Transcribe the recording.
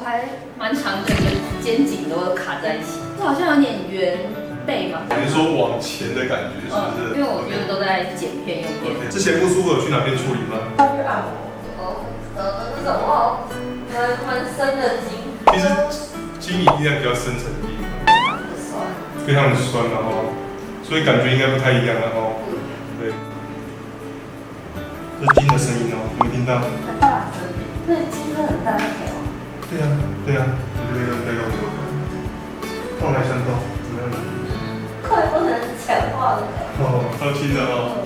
还蛮长的，肩颈都会卡在一起，这好像有点圆背嘛。你是说往前的感觉是不是？因为我觉得都在剪片用片。之前不舒服有去哪边处理吗？要去按摩。这种我蛮深的筋。其实筋一定在比较深层的地方，非常的酸然后，所以感觉应该不太一样然后。对。这是筋的声音哦，有没有听到？很大声，那筋真的很大条。对呀，对呀，你这边再用手，动来山动，怎么样？快不能讲话了。哦，超轻的哦。